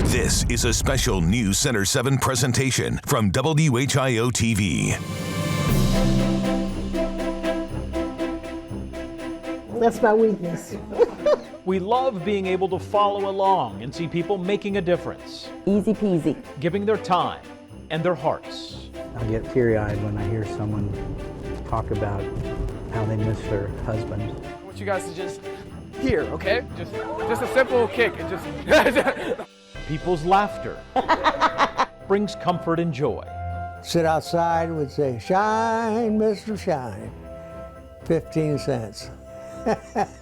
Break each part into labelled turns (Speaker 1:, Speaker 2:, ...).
Speaker 1: This is a special News Center 7 presentation from WHIO-TV.
Speaker 2: That's my weakness.
Speaker 3: We love being able to follow along and see people making a difference.
Speaker 2: Easy peasy.
Speaker 3: Giving their time and their hearts.
Speaker 4: I get teary-eyed when I hear someone talk about how they miss their husband.
Speaker 5: I want you guys to just hear, okay? Just a simple kick. And just
Speaker 3: People's laughter brings comfort and joy.
Speaker 6: Sit outside and would say, "Shine, Mr. Shine." 15 cents.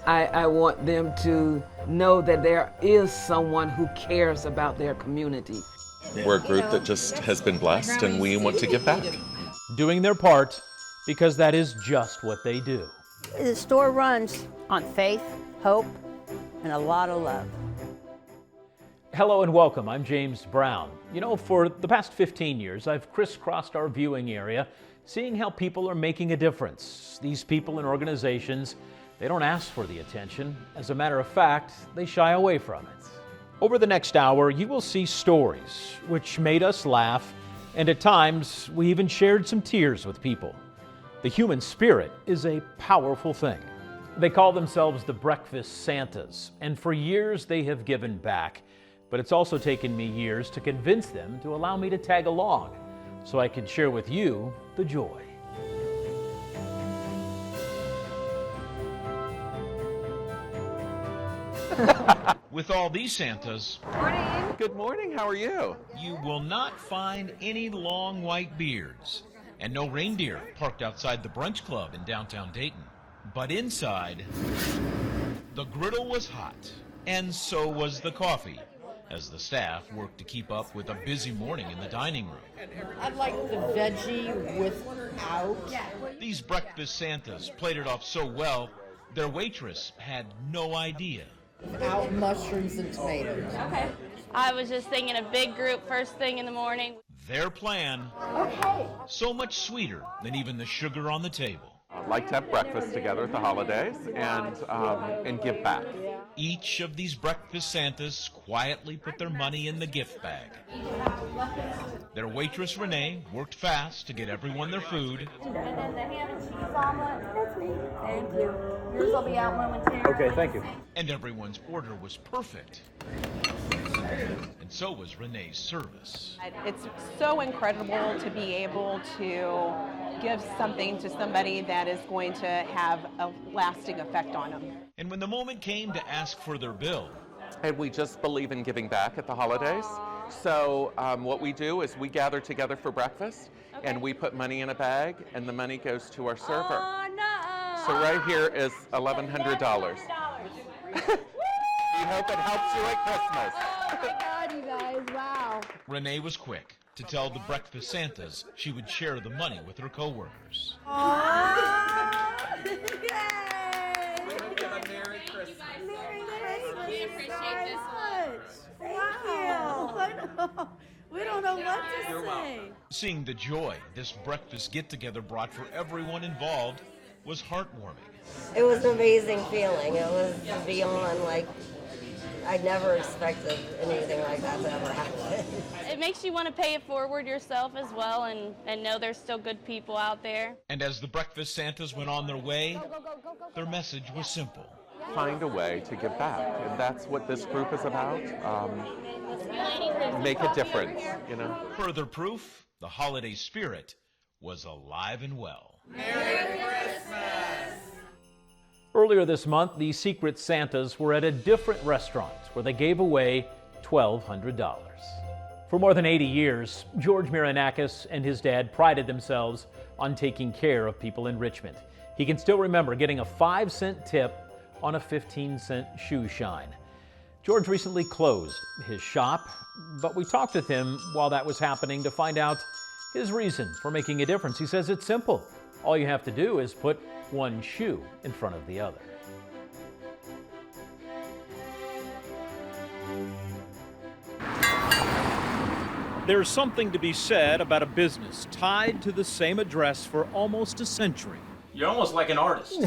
Speaker 7: I want them to know that there is someone who cares about their community.
Speaker 8: We're a group that just has been blessed, and we want to give back.
Speaker 3: Doing their part because that is just what they do.
Speaker 9: The store runs on faith, hope, and a lot of love.
Speaker 3: Hello and welcome. I'm James Brown. You know, for the past 15 years, I've crisscrossed our viewing area, seeing how people are making a difference. These people and organizations, they don't ask for the attention. As a matter of fact, they shy away from it. Over the next hour, you will see stories which made us laugh, and at times, we even shared some tears with people. The human spirit is a powerful thing. They call themselves the Breakfast Santas, and for years they have given back. But it's also taken me years to convince them to allow me to tag along so I could share with you the joy. With all these Santas,
Speaker 8: Good morning, how are you?
Speaker 3: you will not find any long white beards and no reindeer parked outside the brunch club in downtown Dayton. But inside, the griddle was hot, and so was the coffee, as the staff worked to keep up with a busy morning in the dining room.
Speaker 10: I'd like the veggie without.
Speaker 3: These Breakfast Santas played it off so well, their waitress had no idea.
Speaker 10: Without mushrooms and tomatoes.
Speaker 11: Okay. I was just thinking a big group first thing in the morning.
Speaker 3: Their plan, so much sweeter than even the sugar on the table.
Speaker 8: Like to have breakfast together at the holidays and give back.
Speaker 3: Each of these Breakfast Santas quietly put their money in the gift bag. Their waitress, Renee, worked fast to get everyone their food.
Speaker 11: And then the ham and cheese omelet. That's me. Thank you. Yours will be out momentarily.
Speaker 3: Okay, thank you. And everyone's order was perfect. And so was Renee's service.
Speaker 12: It's so incredible to be able to give something to somebody that is going to have a lasting effect on them.
Speaker 3: And when the moment came to ask for their bill,
Speaker 8: And we just believe in giving back at the holidays. So what we do is we gather together for breakfast, and we put money in a bag, and the money goes to our server.
Speaker 11: Oh, no.
Speaker 8: So right here is $1,100. We hope it helps you at Christmas.
Speaker 10: Oh my God, you guys, wow.
Speaker 3: Renee was quick to tell the Breakfast Santas she would share the money with her coworkers.
Speaker 10: Yay!
Speaker 8: We hope you have a Merry Christmas.
Speaker 10: Merry Christmas. We appreciate this much. Thank you. We don't know what to say.
Speaker 3: Seeing the joy this breakfast get-together brought for everyone involved was heartwarming.
Speaker 13: It was an amazing feeling. It was beyond, I never expected anything like that to ever happen.
Speaker 11: It makes you want to pay it forward yourself as well and know there's still good people out there.
Speaker 3: And as the Breakfast Santas went on their way, their message was simple.
Speaker 8: Find a way to give back, and that's what this group is about. Make a difference, you know.
Speaker 3: Further proof, the holiday spirit was alive and well.
Speaker 10: Merry Christmas.
Speaker 3: Earlier this month, the Secret Santas were at a different restaurant where they gave away $1,200. For more than 80 years, George Marinakis and his dad prided themselves on taking care of people in Richmond. He can still remember getting a 5-cent tip on a 15-cent shoe shine. George recently closed his shop, but we talked with him while that was happening to find out his reason for making a difference. He says it's simple. All you have to do is put one shoe in front of the other. There's something to be said about a business tied to the same address for almost a century. You're almost like an artist.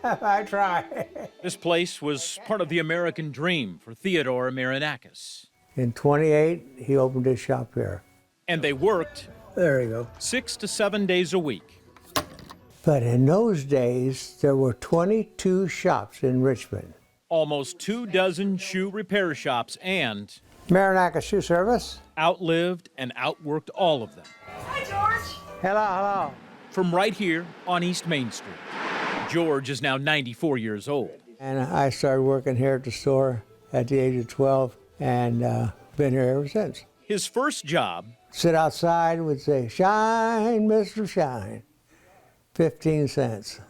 Speaker 6: I try.
Speaker 3: This place was part of the American dream for Theodore Marinakis.
Speaker 6: In 28, he opened his shop here.
Speaker 3: And they worked
Speaker 6: There you go.
Speaker 3: 6 to 7 days a week.
Speaker 6: But in those days, there were 22 shops in Richmond.
Speaker 3: Almost 24 shoe repair shops and
Speaker 6: Maranaka Shoe Service.
Speaker 3: outlived and outworked all of them.
Speaker 10: Hi, George.
Speaker 6: Hello, hello.
Speaker 3: From right here on East Main Street. George is now 94 years old.
Speaker 6: And I started working here at the store at the age of 12 and been here ever since.
Speaker 3: His first job,
Speaker 6: Sit outside and would say, "Shine, Mr. Shine." 15 cents.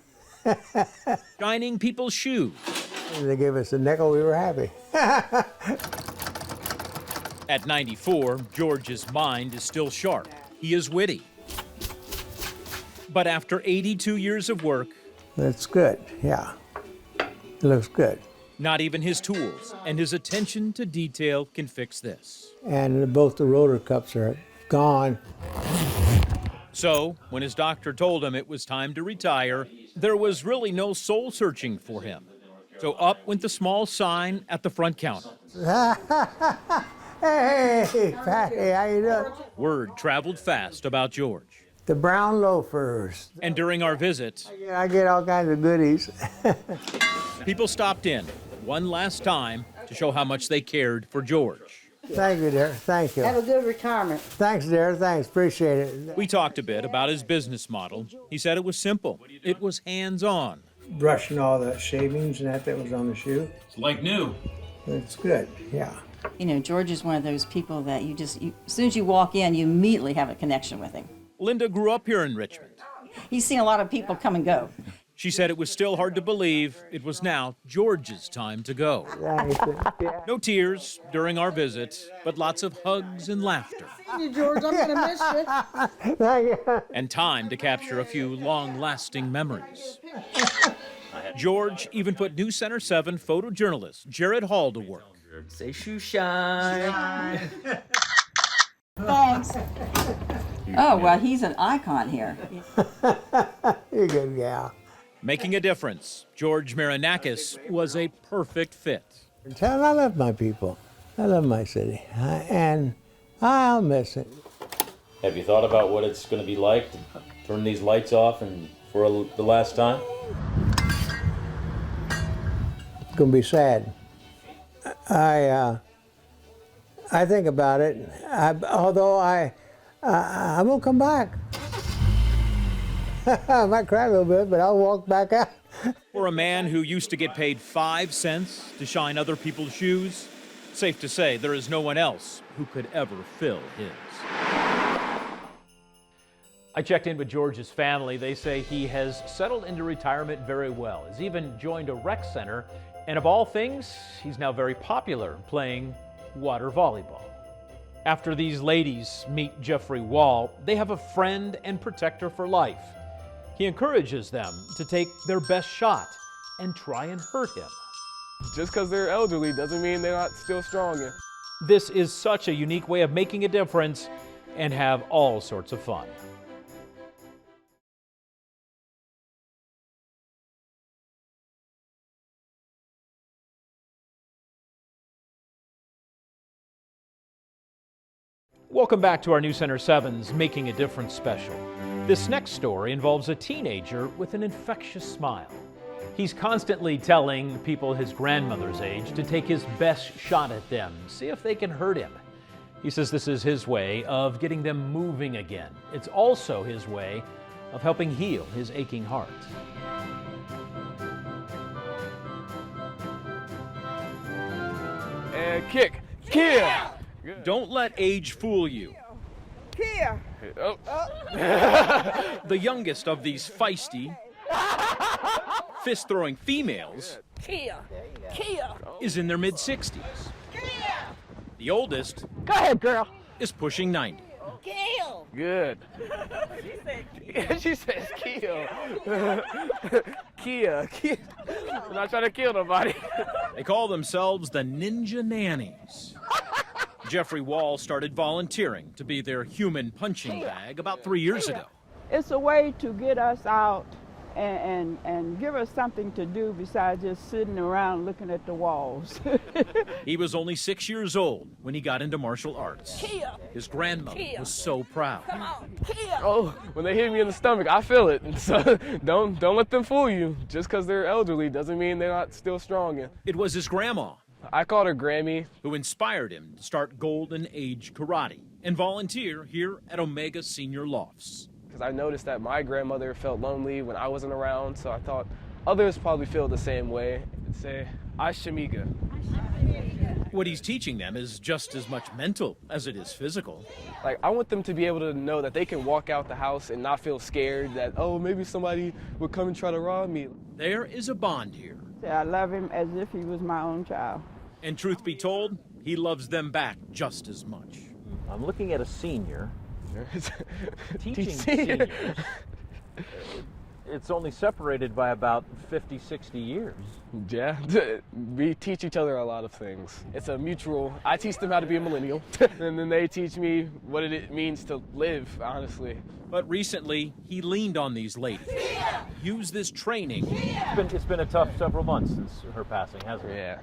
Speaker 3: shining people's shoes.
Speaker 6: They gave us a nickel, we were happy.
Speaker 3: At 94, George's mind is still sharp. He is witty. But after 82 years of work,
Speaker 6: That's good, yeah. It looks good.
Speaker 3: not even his tools and his attention to detail can fix this.
Speaker 6: And both the rotor cups are gone.
Speaker 3: So, when his doctor told him it was time to retire, there was really no soul searching for him. So up went the small sign at the front counter.
Speaker 6: Hey, Patty, how you doing?
Speaker 3: Word traveled fast about George.
Speaker 6: The brown loafers.
Speaker 3: And during our visit,
Speaker 6: I get all kinds of goodies.
Speaker 3: people stopped in one last time to show how much they cared for George.
Speaker 6: Thank you, dear. Thank you.
Speaker 2: Have a good retirement.
Speaker 6: Thanks, dear. Thanks. Appreciate it.
Speaker 3: We talked a bit about his business model. He said it was simple. It was hands-on.
Speaker 6: Brushing all the shavings and that was on the shoe.
Speaker 3: It's like new.
Speaker 6: It's good, yeah.
Speaker 9: You know, George is one of those people that as soon as you walk in, you immediately have a connection with him.
Speaker 3: Linda grew up here in Richmond.
Speaker 9: He's seen a lot of people come and go.
Speaker 3: She said it was still hard to believe it was now George's time to go. No tears during our visit, but lots of hugs and laughter.
Speaker 2: Hey, George, I'm going to miss you.
Speaker 6: Thank you.
Speaker 3: And time to capture a few long-lasting memories. George even put News Center 7 photojournalist Jared Hall to work.
Speaker 14: Say shoe shine.
Speaker 9: Thanks. Oh, well, he's an icon here.
Speaker 6: You're a good gal.
Speaker 3: Making a difference, George Marinakis was a perfect fit.
Speaker 6: I love my people. I love my city. And I'll miss it.
Speaker 15: Have you thought about what it's going to be like to turn these lights off and for the last time?
Speaker 6: It's going to be sad. I think about it. Although I won't come back. I might cry a little bit, but I'll walk back out.
Speaker 3: For a man who used to get paid 5 cents to shine other people's shoes, safe to say there is no one else who could ever fill his. I checked in with George's family. They say he has settled into retirement very well. Has even joined a rec center, and of all things, he's now very popular playing water volleyball. After these ladies meet Jeffrey Wall, they have a friend and protector for life. He encourages them to take their best shot and try and hurt him.
Speaker 5: Just because they're elderly doesn't mean they're not still strong.
Speaker 3: This is such a unique way of making a difference and have all sorts of fun. Welcome back to our News Center 7's Making a Difference special. This next story involves a teenager with an infectious smile. He's constantly telling people his grandmother's age to take his best shot at them, see if they can hurt him. He says this is his way of getting them moving again. It's also his way of helping heal his aching heart.
Speaker 5: And kick. Kill.
Speaker 3: Don't let age fool you.
Speaker 10: Here.
Speaker 5: Oh.
Speaker 3: The youngest of these feisty, fist-throwing females is in their mid-60s. The oldest,
Speaker 10: Go ahead, girl.
Speaker 3: is pushing 90.
Speaker 10: Kill.
Speaker 5: Good. She says kill. Kill. I'm not trying to kill nobody.
Speaker 3: They call themselves the Ninja Nannies. Jeffrey Wall started volunteering to be their human punching bag about 3 years ago.
Speaker 16: It's a way to get us out and give us something to do besides just sitting around looking at the walls.
Speaker 3: He was only 6 years old when he got into martial arts. His grandmother was so proud.
Speaker 5: Oh, when they hit me in the stomach, I feel it. So don't let them fool you. Just because they're elderly doesn't mean they're not still strong.
Speaker 3: It was his grandma,
Speaker 5: I called her Grammy,
Speaker 3: who inspired him to start Golden Age Karate and volunteer here at Omega Senior Lofts.
Speaker 5: because I noticed that my grandmother felt lonely when I wasn't around, so I thought others probably feel the same way. I'd say, Ashamiga.
Speaker 3: What he's teaching them is just as much mental as it is physical.
Speaker 5: Like, I want them to be able to know that they can walk out the house and not feel scared that, oh, maybe somebody would come and try to rob me.
Speaker 3: There is a bond here.
Speaker 16: I love him as if he was my own child.
Speaker 3: And truth be told, he loves them back just as much. I'm looking at a senior. Teaching seniors. It's only separated by about 50, 60 years.
Speaker 5: Yeah, we teach each other a lot of things. It's a mutual, I teach them how to be a millennial, and then they teach me what it means to live, honestly.
Speaker 3: But recently, he leaned on these ladies. Use this training. It's been a tough several months since her passing, hasn't it?
Speaker 5: Yeah,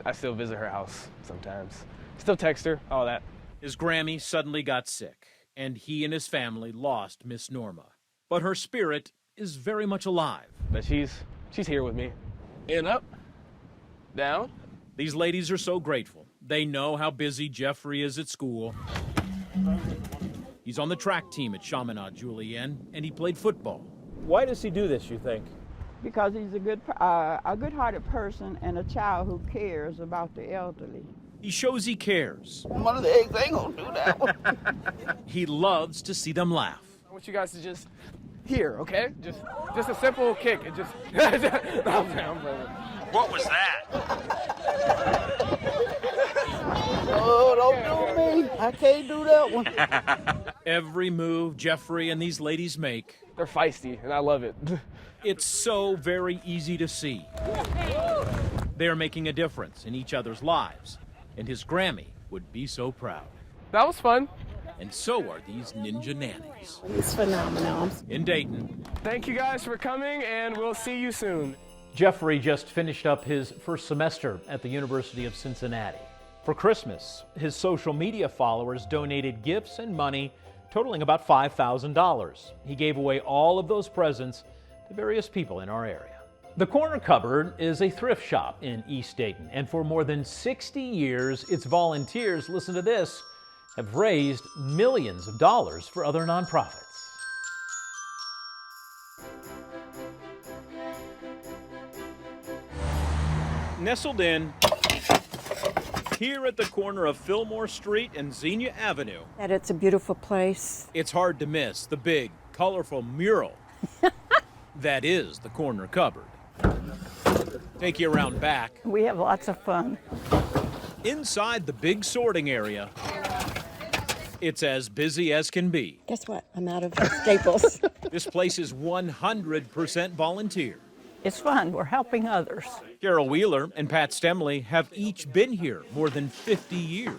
Speaker 5: I still visit her house sometimes. Still text her, all that.
Speaker 3: His Grammy suddenly got sick, and he and his family lost Miss Norma. But her spirit is very much alive.
Speaker 5: But she's here with me. In, up, down.
Speaker 3: These ladies are so grateful. They know how busy Jeffrey is at school. He's on the track team at Chaminade Julienne, and he played football. Why does he do this, you think?
Speaker 16: Because he's a good-hearted person and a child who cares about the elderly.
Speaker 3: He shows he cares.
Speaker 2: One of the eggs ain't gonna do that one.
Speaker 3: He loves to see them laugh.
Speaker 5: I want you guys to just here, okay? Just a simple kick. It just.
Speaker 3: What was that?
Speaker 2: Oh, don't do me. I can't do that one.
Speaker 3: Every move Jeffrey and these ladies make,
Speaker 5: they're feisty, and I love it.
Speaker 3: It's so very easy to see. They're making a difference in each other's lives, and his Grammy would be so proud.
Speaker 5: That was fun.
Speaker 3: And so are these ninja nannies.
Speaker 2: It's phenomenal.
Speaker 3: In Dayton.
Speaker 5: Thank you guys for coming, and we'll see you soon.
Speaker 3: Jeffrey just finished up his first semester at the University of Cincinnati. For Christmas, his social media followers donated gifts and money totaling about $5,000. He gave away all of those presents to various people in our area. The Corner Cupboard is a thrift shop in East Dayton, and for more than 60 years, its volunteers, listen to this, have raised millions of dollars for other nonprofits. Nestled in here at the corner of Fillmore Street and Xenia Avenue.
Speaker 17: And it's a beautiful place.
Speaker 3: It's hard to miss the big, colorful mural that is the Corner Cupboard. Take you around back.
Speaker 16: We have lots of fun.
Speaker 3: Inside the big sorting area, it's as busy as can be.
Speaker 17: Guess what? I'm out of staples.
Speaker 3: This place is 100% volunteer.
Speaker 16: It's fun. We're helping others.
Speaker 3: Carol Wheeler and Pat Stemley have each been here more than 50 years.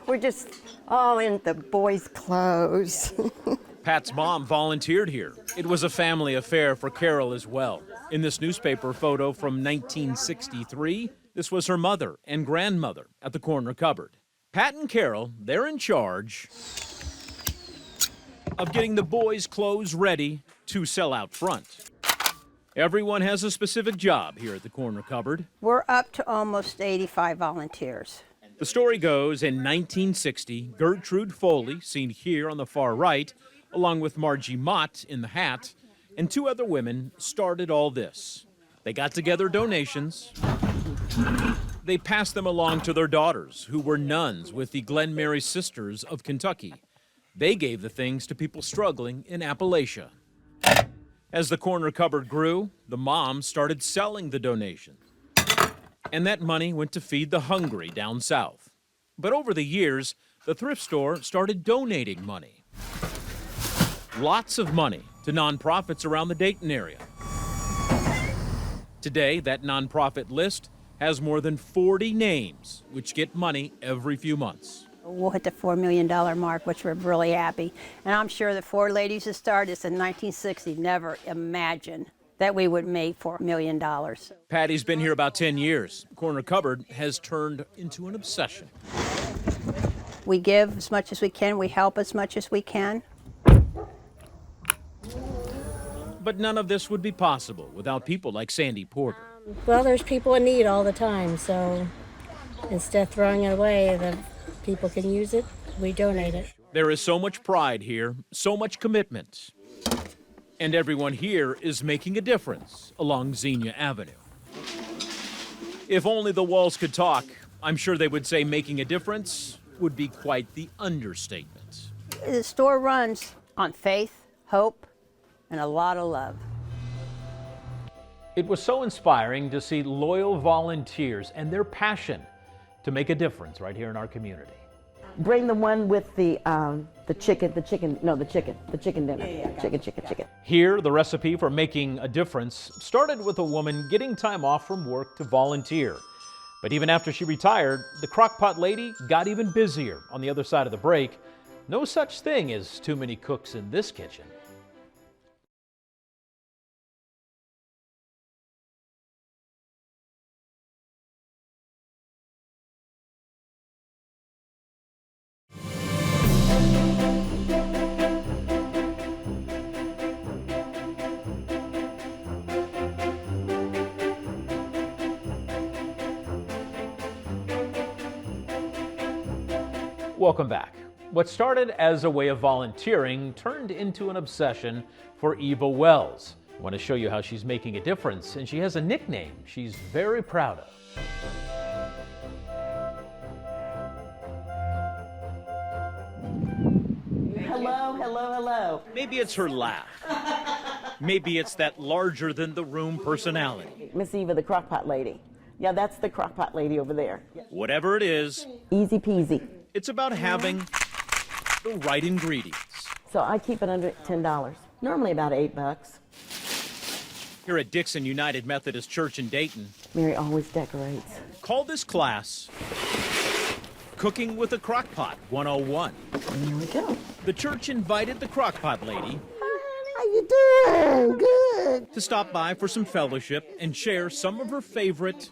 Speaker 17: We're just all in the boys' clothes.
Speaker 3: Pat's mom volunteered here. It was a family affair for Carol as well. In this newspaper photo from 1963, this was her mother and grandmother at the Corner Cupboard. Pat and Carol, they're in charge of getting the boys' clothes ready to sell out front. Everyone has a specific job here at the Corner Cupboard.
Speaker 17: We're up to almost 85 volunteers.
Speaker 3: The story goes, in 1960, Gertrude Foley, seen here on the far right, along with Margie Mott in the hat, and two other women started all this. They got together donations. They passed them along to their daughters, who were nuns with the Glen Mary Sisters of Kentucky. They gave the things to people struggling in Appalachia. As the Corner Cupboard grew, the moms started selling the donations. And that money went to feed the hungry down south. But over the years, the thrift store started donating money. Lots of money to nonprofits around the Dayton area. Today, that nonprofit list has more than 40 names, which get money every few months.
Speaker 17: We'll hit the $4 million mark, which we're really happy. And I'm sure the four ladies who started this in 1960 never imagined
Speaker 18: that we would make for $1 million.
Speaker 3: Patty's been here about 10 years. Corner Cupboard has turned into an obsession.
Speaker 18: We give as much as we can. We help as much as we can.
Speaker 3: But none of this would be possible without people like Sandy Porter.
Speaker 19: Well, there's people in need all the time, so instead of throwing it away, the people can use it, we donate it.
Speaker 3: There is so much pride here, so much commitment. And everyone here is making a difference along Xenia Avenue. If only the walls could talk, I'm sure they would say making a difference would be quite the understatement.
Speaker 18: The store runs on faith, hope, and a lot of love.
Speaker 3: It was so inspiring to see loyal volunteers and their passion to make a difference right here in our community.
Speaker 20: Bring the one with the chicken dinner. Chicken.
Speaker 3: Here, the recipe for making a difference started with a woman getting time off from work to volunteer. But even after she retired, the crockpot lady got even busier on the other side of the break. No such thing as too many cooks in this kitchen. Welcome back. What started as a way of volunteering turned into an obsession for Eva Wells. I want to show you how she's making a difference, and she has a nickname she's very proud of.
Speaker 20: Hello.
Speaker 3: Maybe it's her laugh. Maybe it's that larger-than-the-room personality.
Speaker 20: Miss Eva, the crockpot lady. Yeah, that's the crockpot lady over there.
Speaker 3: Whatever it is,
Speaker 20: Easy peasy.
Speaker 3: it's about having the right ingredients.
Speaker 20: So I keep it under $10. Normally about $8.
Speaker 3: Here at Dixon United Methodist Church in Dayton,
Speaker 20: Mary always decorates.
Speaker 3: call this class Cooking with a Crockpot 101.
Speaker 20: Here we go.
Speaker 3: The church invited the crockpot lady
Speaker 20: How you doing? Good.
Speaker 3: to stop by for some fellowship and share some of her favorite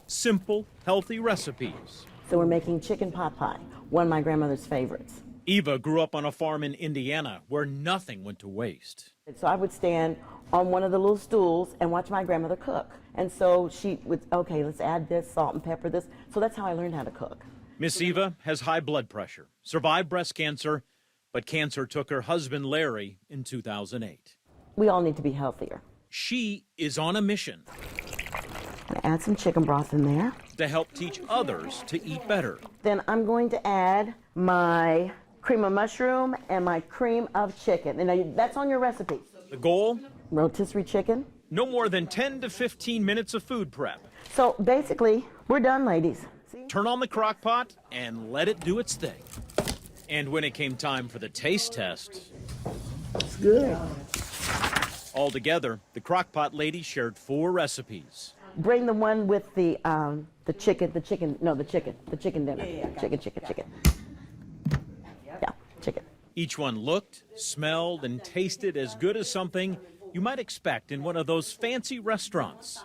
Speaker 3: simple, healthy recipes.
Speaker 20: So we're making chicken pot pie, one of my grandmother's favorites.
Speaker 3: Eva grew up on a farm in Indiana where nothing went to waste.
Speaker 20: So I would stand on one of the little stools and watch my grandmother cook. And so she would, okay, let's add this, salt and pepper this. So that's how I learned how to cook.
Speaker 3: Miss Eva has high blood pressure, survived breast cancer, but cancer took her husband Larry in 2008.
Speaker 20: We all need to be healthier.
Speaker 3: She is on a mission
Speaker 20: I'm gonna add some chicken broth in there.
Speaker 3: to help teach others to eat better.
Speaker 20: Then I'm going to add my cream of mushroom and my cream of chicken. And that's on your recipe.
Speaker 3: The goal?
Speaker 20: Rotisserie chicken.
Speaker 3: No more than 10 to 15 minutes of food prep.
Speaker 20: So basically, we're done, ladies.
Speaker 3: Turn on the crock pot and let it do its thing. And when it came time for the taste test,
Speaker 20: It's good.
Speaker 3: altogether, the crock pot lady shared 4 recipes.
Speaker 20: Bring the one with the chicken dinner. Chicken. Yeah, chicken.
Speaker 3: Each one looked, smelled, and tasted as good as something you might expect in one of those fancy restaurants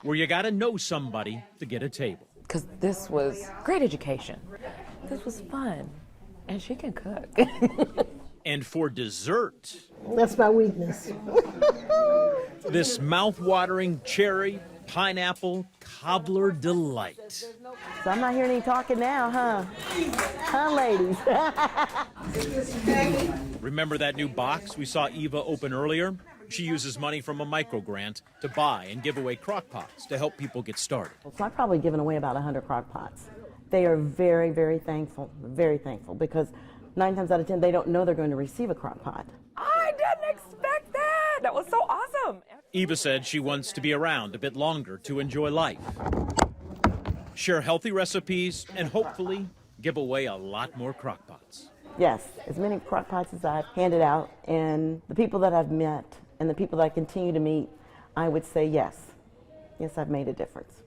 Speaker 3: where you gotta know somebody to get a table.
Speaker 21: Because this was great education. This was fun. And she can cook.
Speaker 3: And for dessert,
Speaker 19: That's my weakness.
Speaker 3: this mouth-watering cherry pineapple cobbler delight.
Speaker 20: So I'm not hearing any talking now, huh? Huh, ladies?
Speaker 3: Remember that new box we saw Eva open earlier? She uses money from a micro-grant to buy and give away crock pots to help people get started.
Speaker 20: So I've probably given away about 100 crock pots. They are very, very thankful, because 9 times out of 10, they don't know they're going to receive a crock pot.
Speaker 21: I didn't expect that. That was so awesome.
Speaker 3: Eva said she wants to be around a bit longer to enjoy life, share healthy recipes, and hopefully give away a lot more crock pots.
Speaker 20: Yes, as many crock pots as I've handed out, and the people that I've met and the people that I continue to meet, I would say yes. Yes, I've made a difference.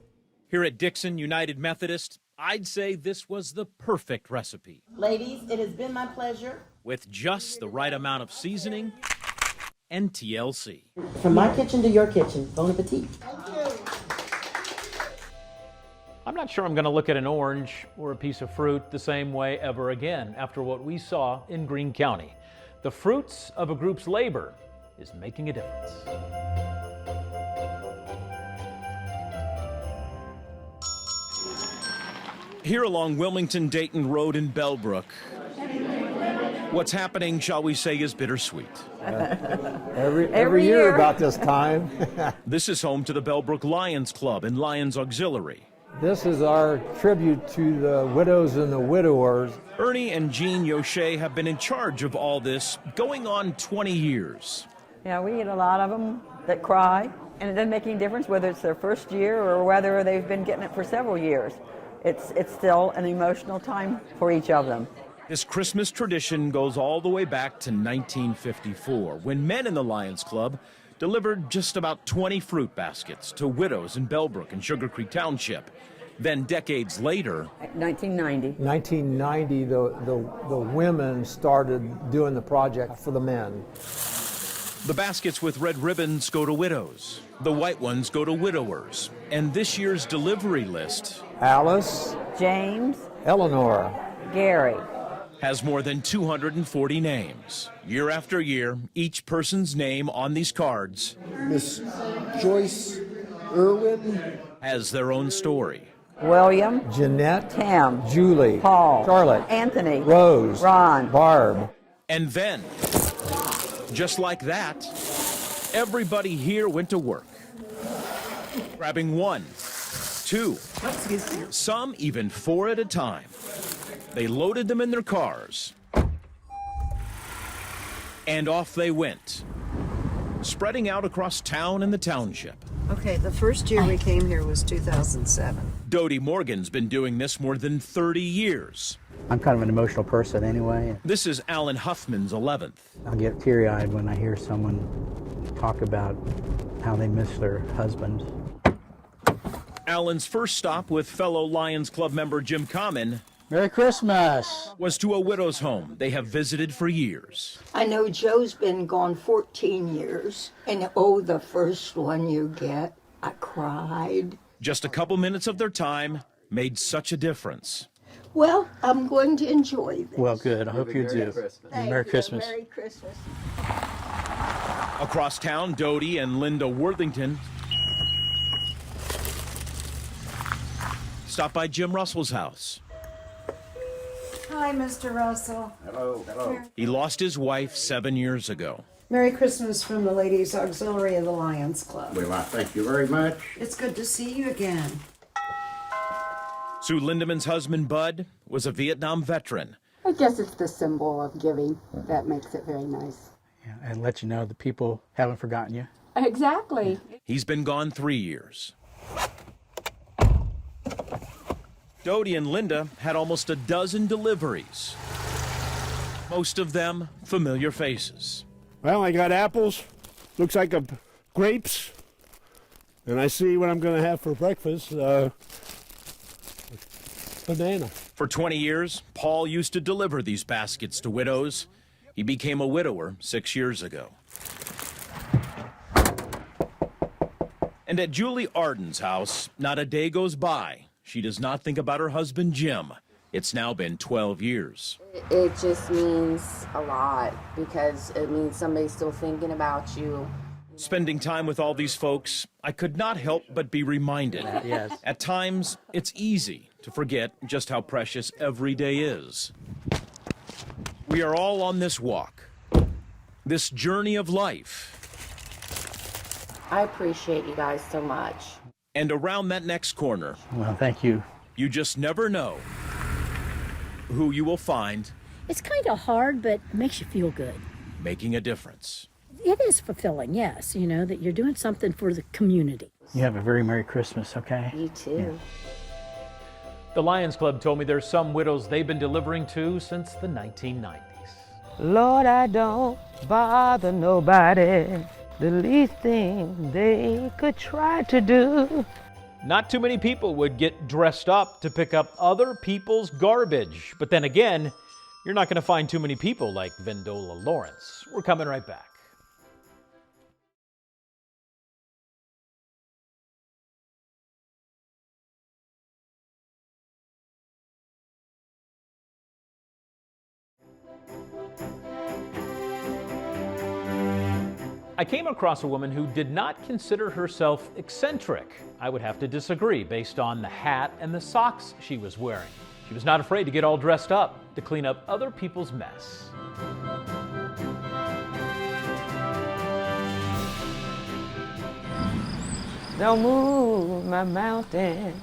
Speaker 3: Here at Dixon United Methodist, I'd say this was the perfect recipe.
Speaker 20: Ladies, it has been my pleasure.
Speaker 3: With just the right amount of seasoning and TLC.
Speaker 1: From my kitchen to your kitchen, bon appetit.
Speaker 3: I'm not sure I'm going to look at an orange or a piece of fruit the same way ever again after what we saw in Greene County. The fruits of a group's labor is making a difference. Here along Wilmington-Dayton Road in Bellbrook, what's happening, shall we say, is bittersweet.
Speaker 6: Every year about this time.
Speaker 3: This is home to the Bellbrook Lions Club and Lions Auxiliary.
Speaker 6: This is our tribute to the widows and the widowers.
Speaker 3: Ernie and Jean Yoche have been in charge of all this going on 20 years.
Speaker 22: Yeah, we get a lot of them that cry, and it doesn't make any difference whether it's their first year or whether they've been getting it for several years. It's still an emotional time for each of them.
Speaker 3: This Christmas tradition goes all the way back to 1954, when men in the Lions Club delivered just about 20 fruit baskets to widows in Bellbrook and Sugar Creek Township. Then decades later,
Speaker 22: 1990,
Speaker 6: the women started doing the project for the men.
Speaker 3: The baskets with red ribbons go to widows. The white ones go to widowers. And this year's delivery list,
Speaker 6: Alice,
Speaker 22: James,
Speaker 6: Eleanor,
Speaker 22: Gary,
Speaker 3: has more than 240 names. Year after year, each person's name on these cards,
Speaker 2: Miss Joyce Irwin,
Speaker 3: has their own story.
Speaker 22: William,
Speaker 6: Jeanette,
Speaker 22: Tim,
Speaker 6: Julie,
Speaker 22: Paul,
Speaker 6: Charlotte,
Speaker 22: Anthony,
Speaker 6: Rose,
Speaker 22: Ron,
Speaker 6: Barb.
Speaker 3: And then, just like that, everybody here went to work, grabbing 1, 2, some even 4 at a time. They loaded them in their cars, and off they went, spreading out across town and the township.
Speaker 17: Okay, the first year we came here was 2007.
Speaker 3: Dodie Morgan's been doing this more than 30 years.
Speaker 4: I'm kind of an emotional person anyway.
Speaker 3: This is Alan Huffman's 11th.
Speaker 4: I'll get teary-eyed when I hear someone talk about how they miss their husband.
Speaker 3: Alan's first stop with fellow Lions Club member Jim Common,
Speaker 2: Merry Christmas,
Speaker 3: was to a widow's home they have visited for years.
Speaker 17: I know Joe's been gone 14 years, and oh, the first one you get, I cried.
Speaker 3: Just a couple minutes of their time made such a difference.
Speaker 17: Well, I'm going to enjoy this.
Speaker 2: Well, good. I hope you do. Merry Christmas.
Speaker 17: Merry Christmas.
Speaker 3: Across town, Dodie and Linda Worthington stopped by Jim Russell's house.
Speaker 23: Hi, Mr. Russell.
Speaker 2: Hello, hello.
Speaker 3: He lost his wife 7 years ago.
Speaker 23: Merry Christmas from the Ladies Auxiliary of the Lions Club.
Speaker 2: Well, I thank you very much.
Speaker 23: It's good to see you again.
Speaker 3: Sue Lindemann's husband, Bud, was a Vietnam veteran.
Speaker 24: I guess it's the symbol of giving that makes it very nice.
Speaker 4: Yeah, and let you know the people haven't forgotten you.
Speaker 24: Exactly.
Speaker 3: He's been gone 3 years. Dodie and Linda had almost a dozen deliveries. Most of them familiar faces.
Speaker 25: Well, I got apples, looks like grapes, and I see what I'm going to have for breakfast, banana.
Speaker 3: For 20 years, Paul used to deliver these baskets to widows. He became a widower 6 years ago. And at Julie Arden's house, not a day goes by she does not think about her husband, Jim. It's now been 12 years.
Speaker 26: It just means a lot because it means somebody's still thinking about you.
Speaker 3: Spending time with all these folks, I could not help but be reminded.
Speaker 4: Yes.
Speaker 3: At times, it's easy to forget just how precious every day is. We are all on this walk, this journey of life.
Speaker 26: I appreciate you guys so much.
Speaker 3: And around that next corner,
Speaker 4: Well, thank you.
Speaker 3: you just never know who you will find
Speaker 27: It's kind of hard, but it makes you feel good.
Speaker 3: making a difference.
Speaker 27: It is fulfilling, yes, you know, that you're doing something for the community.
Speaker 4: You have a very Merry Christmas, okay?
Speaker 26: You too.
Speaker 3: The Lions Club told me there's some widows they've been delivering to since the 1990s.
Speaker 7: Lord, I don't bother nobody. The least thing they could try to do.
Speaker 3: Not too many people would get dressed up to pick up other people's garbage. But then again, you're not going to find too many people like Vindola Lawrence. We're coming right back. I came across a woman who did not consider herself eccentric. I would have to disagree based on the hat and the socks she was wearing. She was not afraid to get all dressed up to clean up other people's mess.
Speaker 7: Don't move my mountain.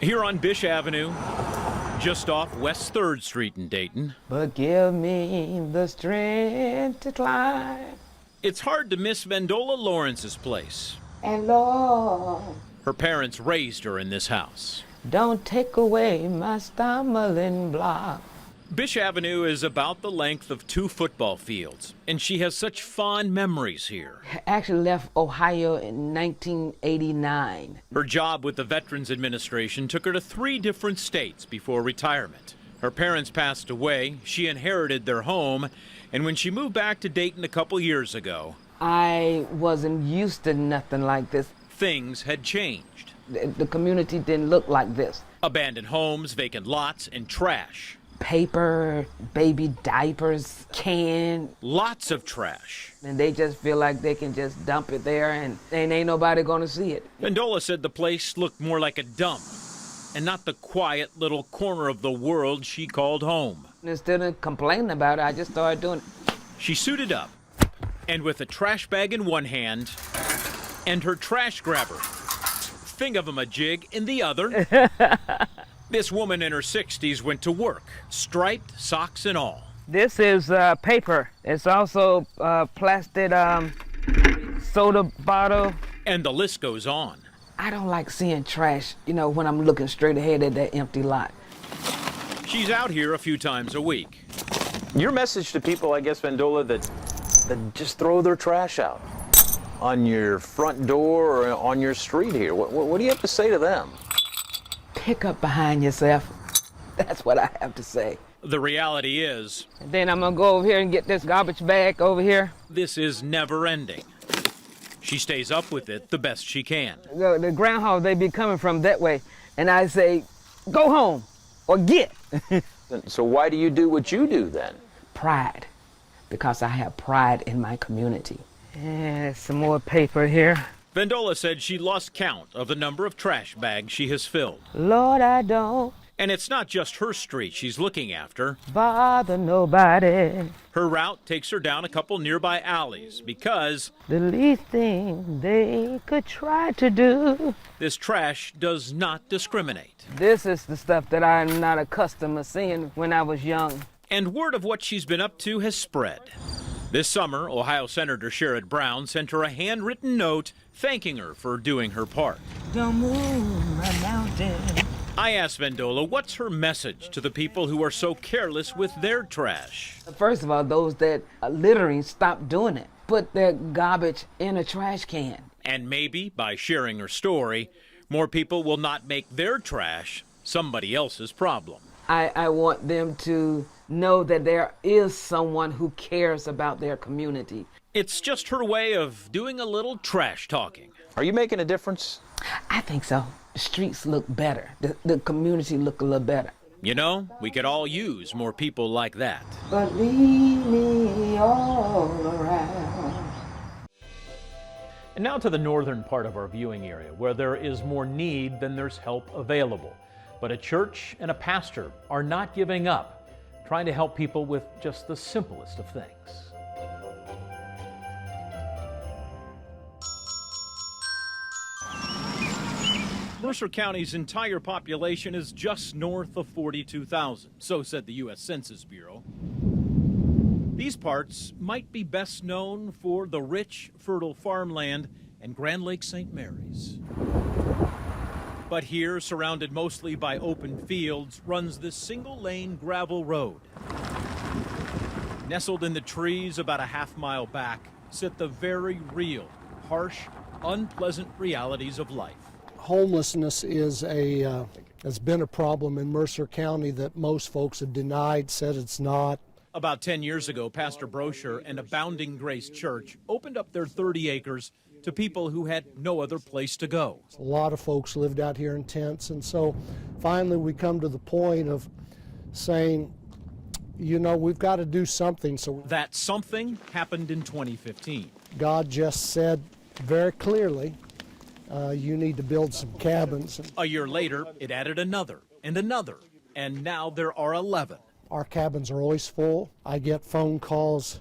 Speaker 3: Here on Bish Avenue, just off West 3rd Street in Dayton.
Speaker 7: But give me the strength to climb.
Speaker 3: It's hard to miss Vendola Lawrence's place.
Speaker 7: And Lord,
Speaker 3: Her parents raised her in this house.
Speaker 7: don't take away my stumbling block.
Speaker 3: Bish Avenue is about the length of 2 football fields, and she has such fond memories here.
Speaker 7: I actually left Ohio in 1989.
Speaker 3: Her job with the Veterans Administration took her to 3 different states before retirement. Her parents passed away, she inherited their home, and when she moved back to Dayton a couple years ago,
Speaker 7: I wasn't used to nothing like this.
Speaker 3: things had changed.
Speaker 7: The community didn't look like this.
Speaker 3: Abandoned homes, vacant lots, and trash.
Speaker 7: Paper, baby diapers, canned.
Speaker 3: Lots of trash.
Speaker 7: And they just feel like they can just dump it there and ain't nobody gonna see it.
Speaker 3: Vendola said the place looked more like a dump and not the quiet little corner of the world she called home.
Speaker 7: Instead of complaining about it, I just started doing it.
Speaker 3: She suited up, and with a trash bag in one hand and her trash grabber, thing of a jig in the other, this woman in her 60s went to work, striped socks and all.
Speaker 7: This is paper. It's also plastic soda bottle.
Speaker 3: And the list goes on.
Speaker 7: I don't like seeing trash, when I'm looking straight ahead at that empty lot.
Speaker 3: She's out here a few times a week.
Speaker 8: Your message to people, I guess, Vendola, that just throw their trash out on your front door or on your street here. What do you have to say to them?
Speaker 7: Pick up behind yourself. That's what I have to say.
Speaker 3: The reality is,
Speaker 7: And then I'm gonna go over here and get this garbage bag over here.
Speaker 3: this is never ending. She stays up with it the best she can.
Speaker 7: The groundhogs, they be coming from that way. And I say, go home or get.
Speaker 8: So why do you do what you do then?
Speaker 7: Pride, because I have pride in my community. And some more paper here.
Speaker 3: Vendola said she lost count of the number of trash bags she has filled.
Speaker 7: Lord, I don't
Speaker 3: And it's not just her street she's looking after.
Speaker 7: bother nobody.
Speaker 3: Her route takes her down a couple nearby alleys because
Speaker 7: The least thing they could try to do.
Speaker 3: this trash does not discriminate.
Speaker 7: This is the stuff that I'm not accustomed to seeing when I was young.
Speaker 3: And word of what she's been up to has spread. This summer, Ohio Senator Sherrod Brown sent her a handwritten note thanking her for doing her part.
Speaker 7: Don't move my mountain.
Speaker 3: I asked Vendola what's her message to the people who are so careless with their trash.
Speaker 7: First of all, those that are littering, stop doing it. Put their garbage in a trash can.
Speaker 3: And maybe by sharing her story, more people will not make their trash somebody else's problem.
Speaker 7: I want them to know that there is someone who cares about their community.
Speaker 3: It's just her way of doing a little trash talking.
Speaker 8: Are you making a difference?
Speaker 7: I think so. The streets look better. The community look a little better.
Speaker 3: You know, we could all use more people like that.
Speaker 7: But leave me all around.
Speaker 3: And now to the northern part of our viewing area, where there is more need than there's help available. But a church and a pastor are not giving up, trying to help people with just the simplest of things. Mercer County's entire population is just north of 42,000, so said the U.S. Census Bureau. These parts might be best known for the rich, fertile farmland and Grand Lake St. Mary's. But here, surrounded mostly by open fields, runs this single-lane gravel road. Nestled in the trees about a half-mile back sit the very real, harsh, unpleasant realities of life.
Speaker 9: Homelessness has been a problem in Mercer County that most folks have denied, said it's not.
Speaker 3: About 10 years ago, Pastor Brosher and Abounding Grace Church opened up their 30 acres to people who had no other place to go.
Speaker 9: A lot of folks lived out here in tents, and so finally we come to the point of saying, You know, we've got to do something. So
Speaker 3: That something happened in 2015.
Speaker 9: God just said very clearly, you need to build some cabins.
Speaker 3: A year later, it added another and another, and now there are 11.
Speaker 9: Our cabins are always full. I get phone calls,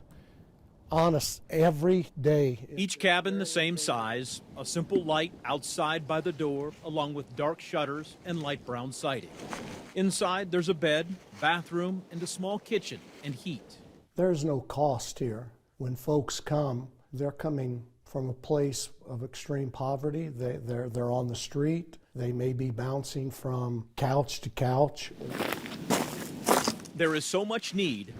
Speaker 9: honest, every day.
Speaker 3: Each cabin the same size, a simple light outside by the door, along with dark shutters and light brown siding. Inside, there's a bed, bathroom, and a small kitchen and heat.
Speaker 9: There's no cost here. When folks come, they're coming from a place of extreme poverty. They're on the street. They may be bouncing from couch to couch.
Speaker 3: There is so much need.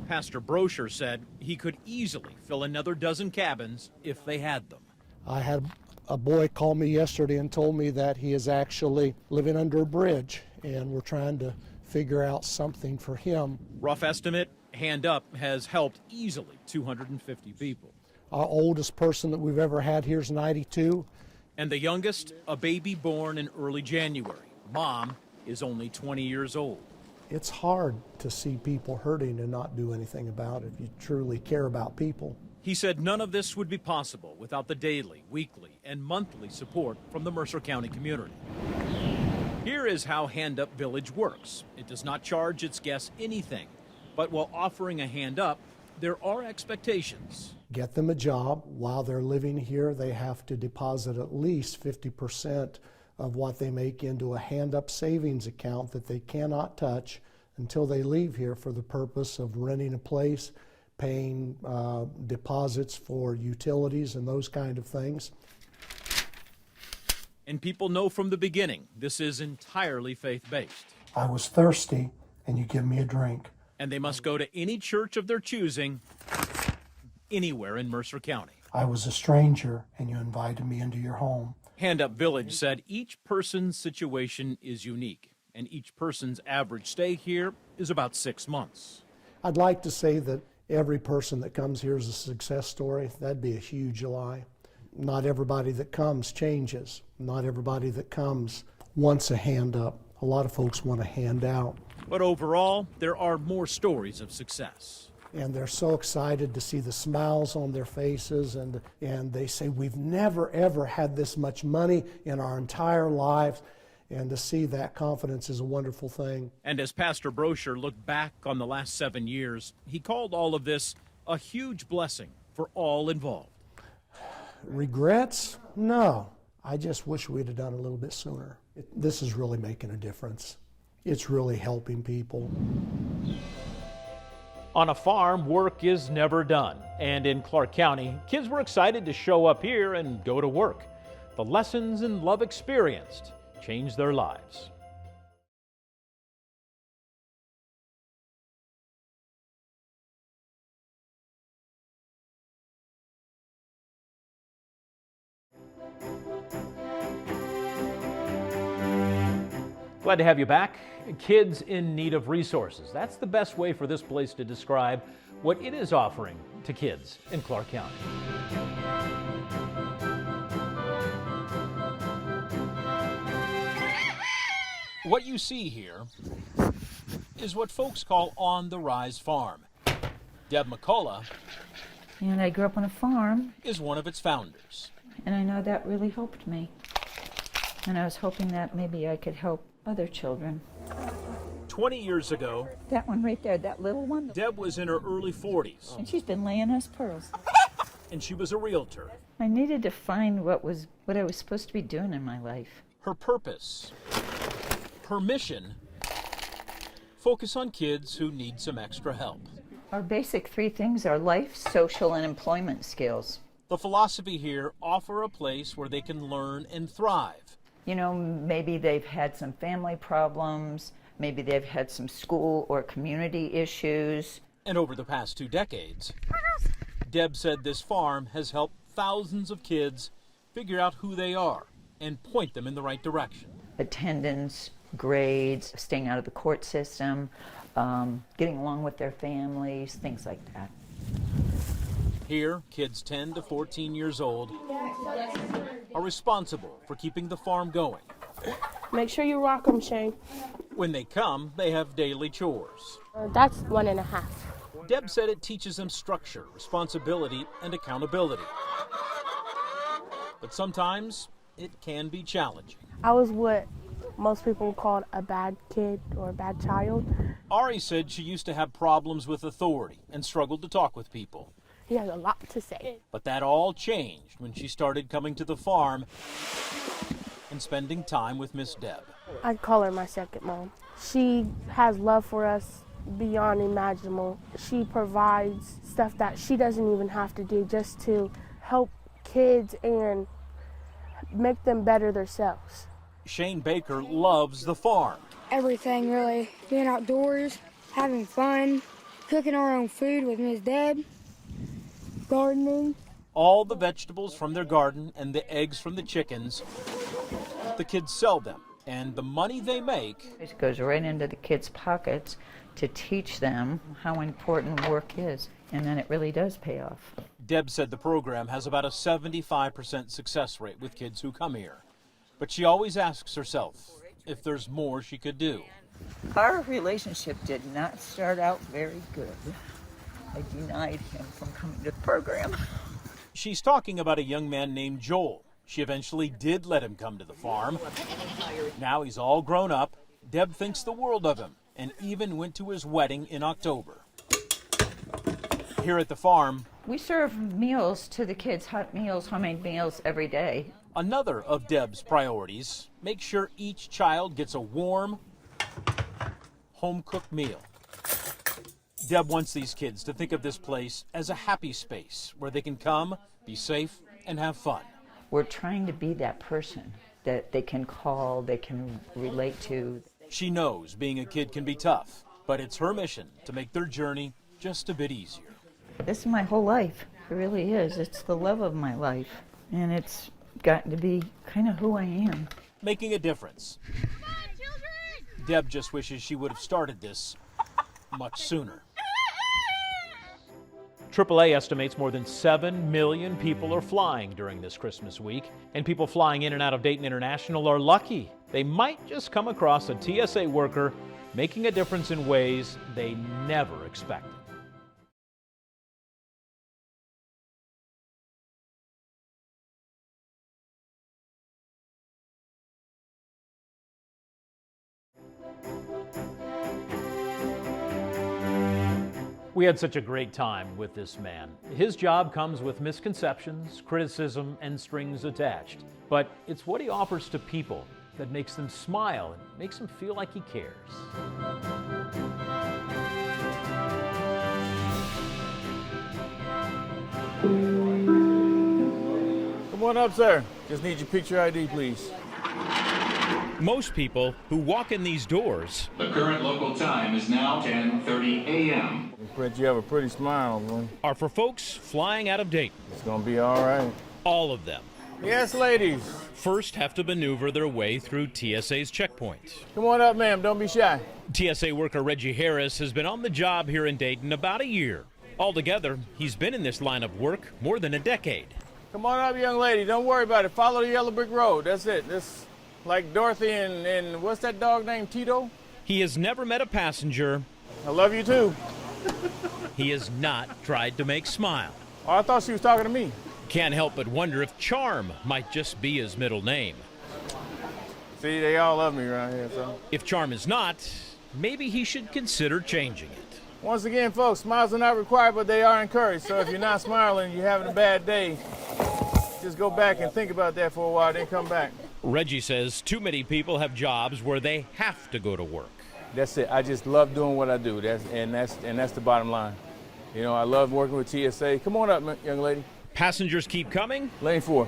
Speaker 3: Pastor Brosher said he could easily fill another dozen cabins if they had them.
Speaker 9: I had a boy call me yesterday and told me that he is actually living under a bridge, and we're trying to figure out something for him.
Speaker 3: Rough estimate, Hand Up has helped easily 250 people.
Speaker 9: Our oldest person that we've ever had here is 92.
Speaker 3: And the youngest, a baby born in early January. Mom is only 20 years old.
Speaker 9: It's hard to see people hurting and not do anything about it if you truly care about people.
Speaker 3: He said none of this would be possible without the daily, weekly, and monthly support from the Mercer County community. Here is how Hand Up Village works. It does not charge its guests anything, but while offering a hand up, there are expectations.
Speaker 9: Get them a job. While they're living here, they have to deposit at least 50% of what they make into a hand-up savings account that they cannot touch until they leave here for the purpose of renting a place, paying deposits for utilities and those kind of things.
Speaker 3: And people know from the beginning this is entirely faith-based.
Speaker 9: I was thirsty, and you give me a drink.
Speaker 3: And they must go to any church of their choosing, anywhere in Mercer County.
Speaker 9: I was a stranger, and you invited me into your home.
Speaker 3: Hand Up Village said each person's situation is unique, and each person's average stay here is about 6 months.
Speaker 9: I'd like to say that every person that comes here is a success story. That'd be a huge lie. Not everybody that comes changes. Not everybody that comes wants a hand up. A lot of folks want a hand out.
Speaker 3: But overall, there are more stories of success.
Speaker 9: And they're so excited to see the smiles on their faces, and they say, we've never, ever had this much money in our entire lives. And to see that confidence is a wonderful thing.
Speaker 3: And as Pastor Brosher looked back on the last 7 years, he called all of this a huge blessing for all involved.
Speaker 9: Regrets? No. I just wish we'd have done a little bit sooner. This is really making a difference. It's really helping people.
Speaker 3: On a farm, work is never done. And in Clark County, kids were excited to show up here and go to work. The lessons and love experienced changed their lives. Glad to have you back. Kids in need of resources. That's the best way for this place to describe what it is offering to kids in Clark County. What you see here is what folks call On the Rise Farm. Deb McCullough
Speaker 5: And I grew up on a farm.
Speaker 3: Is one of its founders.
Speaker 5: And I know that really helped me. And I was hoping that maybe I could help other children.
Speaker 3: 20 years ago,
Speaker 5: That one right there, that little one.
Speaker 3: Deb was in her early 40s.
Speaker 5: And she's been laying us pearls.
Speaker 3: And she was a realtor.
Speaker 5: I needed to find what I was supposed to be doing in my life.
Speaker 3: Her purpose, her mission, focus on kids who need some extra help.
Speaker 5: Our basic 3 things are life, social, and employment skills.
Speaker 3: The philosophy here, offer a place where they can learn and thrive.
Speaker 5: You know, maybe they've had some family problems, maybe they've had some school or community issues.
Speaker 3: And over the past 2 decades, Deb said this farm has helped thousands of kids figure out who they are and point them in the right direction.
Speaker 5: Attendance, grades, staying out of the court system, getting along with their families, things like that.
Speaker 3: Here, kids 10 to 14 years old are responsible for keeping the farm going.
Speaker 10: Make sure you rock them, Shane.
Speaker 3: When they come, they have daily chores.
Speaker 10: That's 1.5.
Speaker 3: Deb said it teaches them structure, responsibility, and accountability. But sometimes it can be challenging.
Speaker 10: I was what most people would call a bad kid or a bad child.
Speaker 3: Ari said she used to have problems with authority and struggled to talk with people.
Speaker 10: He has a lot to say.
Speaker 3: But that all changed when she started coming to the farm and spending time with Miss Deb.
Speaker 10: I call her my second mom. She has love for us beyond imaginable. She provides stuff that she doesn't even have to do just to help kids and make them better themselves.
Speaker 3: Shane Baker loves the farm.
Speaker 11: Everything, really. Being outdoors, having fun, cooking our own food with Miss Deb, gardening.
Speaker 3: All the vegetables from their garden and the eggs from the chickens, the kids sell them. And the money they make,
Speaker 5: it goes right into the kids' pockets to teach them how important work is. And then it really does pay off.
Speaker 3: Deb said the program has about a 75% success rate with kids who come here. But she always asks herself if there's more she could do.
Speaker 5: Our relationship did not start out very good. I denied him from coming to the program.
Speaker 3: She's talking about a young man named Joel. She eventually did let him come to the farm. Now he's all grown up. Deb thinks the world of him and even went to his wedding in October. Here at the farm,
Speaker 5: we serve meals to the kids, hot meals, homemade meals every day.
Speaker 3: Another of Deb's priorities, make sure each child gets a warm, home-cooked meal. Deb wants these kids to think of this place as a happy space where they can come, be safe, and have fun.
Speaker 5: We're trying to be that person that they can call, they can relate to.
Speaker 3: She knows being a kid can be tough, but it's her mission to make their journey just a bit easier.
Speaker 5: This is my whole life. It really is. It's the love of my life. And it's gotten to be kind of who I am.
Speaker 3: Making a difference. Deb just wishes she would have started this much sooner. AAA estimates more than 7 million people are flying during this Christmas week, and people flying in and out of Dayton International are lucky. They might just come across a TSA worker making a difference in ways they never expected. We had such a great time with this man. His job comes with misconceptions, criticism, and strings attached. But it's what he offers to people that makes them smile and makes them feel like he cares.
Speaker 12: Come on up, sir. Just need your picture ID, please.
Speaker 3: Most people who walk in these doors.
Speaker 13: The current local time is now 10:30 a.m.
Speaker 12: Brett, you have a pretty smile, man.
Speaker 3: Are for folks flying out of Dayton.
Speaker 12: It's gonna be all right.
Speaker 3: All of them.
Speaker 12: Yes, ladies.
Speaker 3: First have to maneuver their way through TSA's checkpoint.
Speaker 12: Come on up, ma'am. Don't be shy.
Speaker 3: TSA worker Reggie Harris has been on the job here in Dayton about a year. Altogether, he's been in this line of work more than a decade.
Speaker 12: Come on up, young lady. Don't worry about it. Follow the yellow brick road. That's it. That's like Dorothy and what's that dog named, Tito?
Speaker 3: He has never met a passenger.
Speaker 12: I love you too.
Speaker 3: He has not tried to make smile.
Speaker 12: Oh, I thought she was talking to me.
Speaker 3: Can't help but wonder if Charm might just be his middle name.
Speaker 12: See, they all love me around here, so.
Speaker 3: If Charm is not, maybe he should consider changing it.
Speaker 12: Once again, folks, smiles are not required, but they are encouraged. So if you're not smiling, you're having a bad day, just go back and think about that for a while, then come back.
Speaker 3: Reggie says too many people have jobs where they have to go to work.
Speaker 12: That's it. I just love doing what I do. That's the bottom line. You know, I love working with TSA. Come on up, young lady.
Speaker 3: Passengers keep coming.
Speaker 12: Lane 4.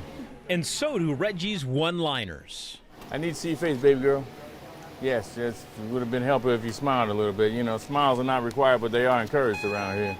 Speaker 3: And so do Reggie's one-liners.
Speaker 12: I need to see your face, baby girl. Yes, it would have been helpful if you smiled a little bit. You know, smiles are not required, but they are encouraged around here.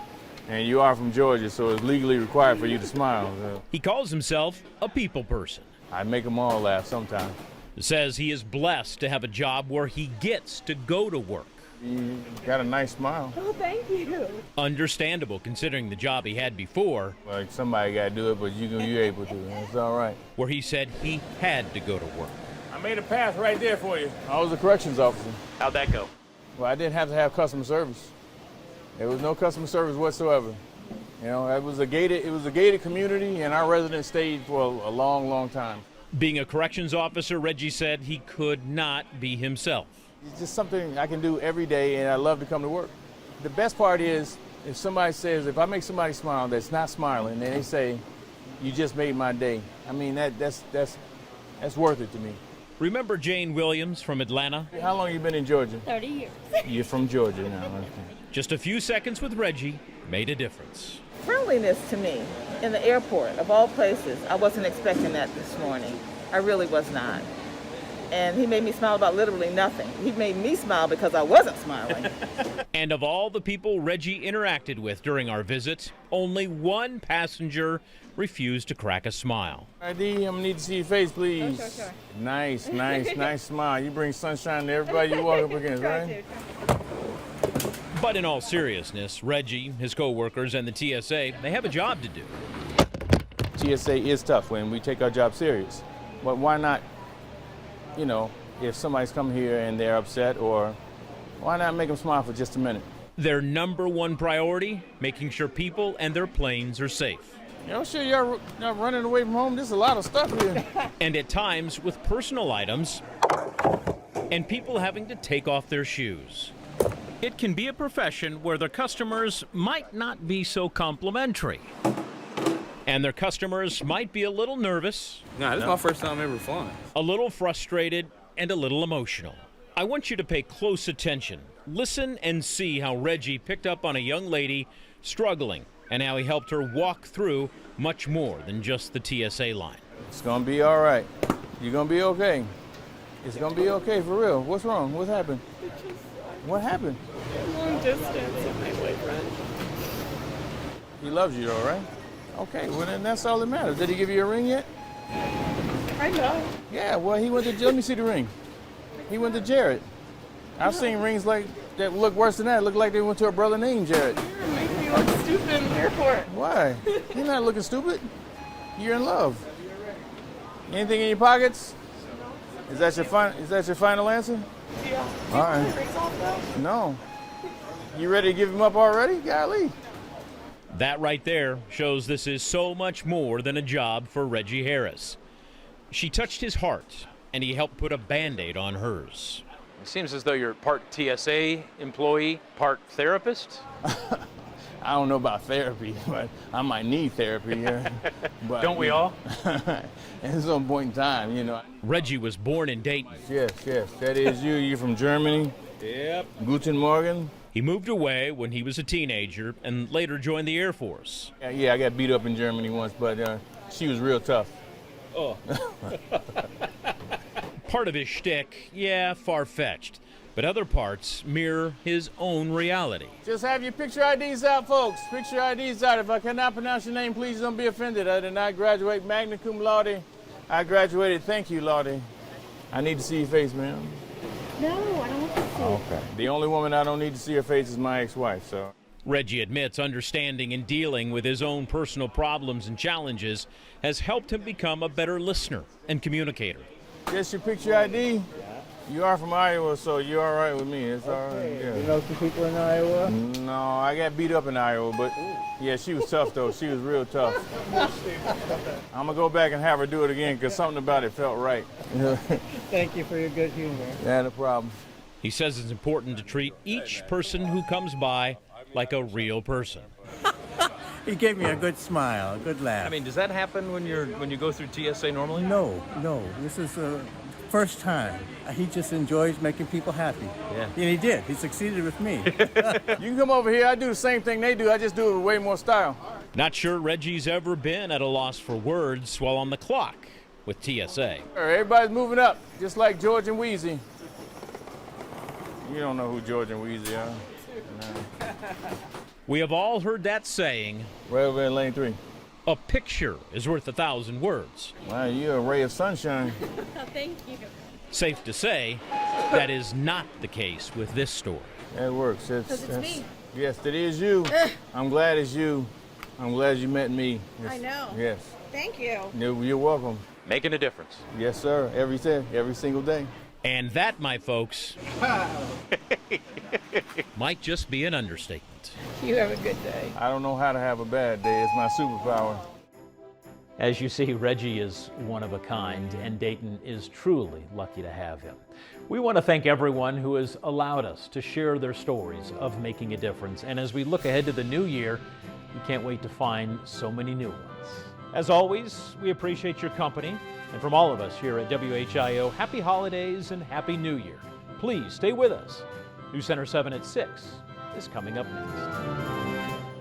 Speaker 12: And you are from Georgia, so it's legally required for you to smile. So.
Speaker 3: He calls himself a people person.
Speaker 12: I make them all laugh sometimes.
Speaker 3: Says he is blessed to have a job where he gets to go to work.
Speaker 12: You got a nice smile.
Speaker 11: Oh, thank you.
Speaker 3: Understandable considering the job he had before.
Speaker 12: Like somebody got to do it, but you're able to. That's all right.
Speaker 3: Where he said he had to go to work.
Speaker 12: I made a path right there for you. I was a corrections officer.
Speaker 8: How'd that go?
Speaker 12: Well, I didn't have to have customer service. There was no customer service whatsoever. You know, it was a gated community, and our residents stayed for a long, long time.
Speaker 3: Being a corrections officer, Reggie said he could not be himself.
Speaker 12: It's just something I can do every day, and I love to come to work. The best part is if somebody says, if I make somebody smile that's not smiling, and they say, "You just made my day." I mean, that's worth it to me.
Speaker 3: Remember Jane Williams from Atlanta?
Speaker 12: How long have you been in Georgia?
Speaker 27: 30 years.
Speaker 12: You're from Georgia now.
Speaker 3: Just a few seconds with Reggie made a difference.
Speaker 14: Friendliness to me in the airport, of all places. I wasn't expecting that this morning. I really was not. And he made me smile about literally nothing. He made me smile because I wasn't smiling.
Speaker 3: And of all the people Reggie interacted with during our visit, only one passenger refused to crack a smile.
Speaker 12: ID, I'm gonna need to see your face, please. Sure. Nice, nice smile. You bring sunshine to everybody you walk up against, right?
Speaker 3: But in all seriousness, Reggie, his co-workers, and the TSA, they have a job to do.
Speaker 12: TSA is tough when we take our job serious. But why not, you know, if somebody's come here and they're upset, or why not make them smile for just a minute?
Speaker 3: Their number one priority, making sure people and their planes are safe.
Speaker 12: You know, sure, y'all running away from home. There's a lot of stuff here.
Speaker 3: And at times with personal items and people having to take off their shoes. It can be a profession where their customers might not be so complimentary. And their customers might be a little nervous.
Speaker 15: Nah, this is my first time ever flying.
Speaker 3: A little frustrated and a little emotional. I want you to pay close attention. Listen and see how Reggie picked up on a young lady struggling and how he helped her walk through much more than just the TSA line.
Speaker 12: It's gonna be all right. You're gonna be okay. It's gonna be okay, for real. What's wrong? What happened? What happened?
Speaker 14: Long distance with my boyfriend.
Speaker 12: He loves you, though, right? Okay, well then that's all that matters. Did he give you a ring yet?
Speaker 14: I know.
Speaker 12: Yeah, well he went to, let me see the ring. He went to Jared. I've seen rings like that look worse than that. Look like they went to a brother named Jared.
Speaker 14: You're making me look stupid in the airport.
Speaker 12: Why? You're not looking stupid. You're in love. Anything in your pockets? Is that your final answer?
Speaker 14: Yeah.
Speaker 12: All right.
Speaker 14: Rings off though?
Speaker 12: No. You ready to give him up already? Golly.
Speaker 3: That right there shows this is so much more than a job for Reggie Harris. She touched his heart, and he helped put a Band-Aid on hers.
Speaker 8: It seems as though you're part TSA employee, part therapist.
Speaker 12: I don't know about therapy, but I might need therapy. Yeah. But,
Speaker 8: Don't we all?
Speaker 12: At some point in time, you know.
Speaker 3: Reggie was born in Dayton.
Speaker 12: Yes, that is you. You're from Germany.
Speaker 3: Yep.
Speaker 12: Guten Morgen.
Speaker 3: He moved away when he was a teenager and later joined the Air Force.
Speaker 12: Yeah, I got beat up in Germany once, but she was real tough.
Speaker 3: Oh. Part of his shtick, yeah, far-fetched, but other parts mirror his own reality.
Speaker 12: Just have your picture IDs out, folks. Picture IDs out. If I cannot pronounce your name, please don't be offended. I did not graduate magna cum laude. I graduated, thank you, Laude. I need to see your face, ma'am.
Speaker 14: No, I don't want to see.
Speaker 12: Okay. The only woman I don't need to see her face is my ex-wife, so.
Speaker 3: Reggie admits understanding and dealing with his own personal problems and challenges has helped him become a better listener and communicator.
Speaker 12: Just your picture ID? You are from Iowa, so you're all right with me. It's all right. Yeah.
Speaker 2: You know some people in Iowa?
Speaker 12: No, I got beat up in Iowa, but yeah, she was tough, though. She was real tough. I'm going to go back and have her do it again because something about it felt right.
Speaker 2: Thank you for your good humor.
Speaker 12: Yeah, no problem.
Speaker 3: He says it's important to treat each person who comes by like a real person.
Speaker 16: He gave me a good smile, a good laugh.
Speaker 8: I mean, does that happen when you go through TSA normally?
Speaker 16: No. This is the first time. He just enjoys making people happy.
Speaker 8: Yeah.
Speaker 16: And he did. He succeeded with me.
Speaker 12: You can come over here. I do the same thing they do. I just do it with way more style.
Speaker 3: Not sure Reggie's ever been at a loss for words while on the clock with TSA.
Speaker 12: Everybody's moving up, just like George and Wheezy. You don't know who George and Wheezy are. No.
Speaker 3: We have all heard that saying.
Speaker 12: Right over in lane 3.
Speaker 3: A picture is worth 1,000 words.
Speaker 12: Wow, you're a ray of sunshine.
Speaker 14: Thank you.
Speaker 3: Safe to say, that is not the case with this story.
Speaker 12: That works.
Speaker 14: Because it's me.
Speaker 12: Yes, it is you. I'm glad it's you. I'm glad you met me.
Speaker 14: I know.
Speaker 12: Yes.
Speaker 14: Thank you.
Speaker 12: You're welcome.
Speaker 8: making a difference.
Speaker 12: Yes, sir. Every single day.
Speaker 3: And that, my folks, might just be an understatement.
Speaker 27: You have a good day.
Speaker 12: I don't know how to have a bad day. It's my superpower.
Speaker 3: As you see, Reggie is one of a kind, and Dayton is truly lucky to have him. We want to thank everyone who has allowed us to share their stories of making a difference. And as we look ahead to the new year, we can't wait to find so many new ones. As always, we appreciate your company. And from all of us here at WHIO, happy holidays and happy new year. Please stay with us. News Center 7 at 6 is coming up next.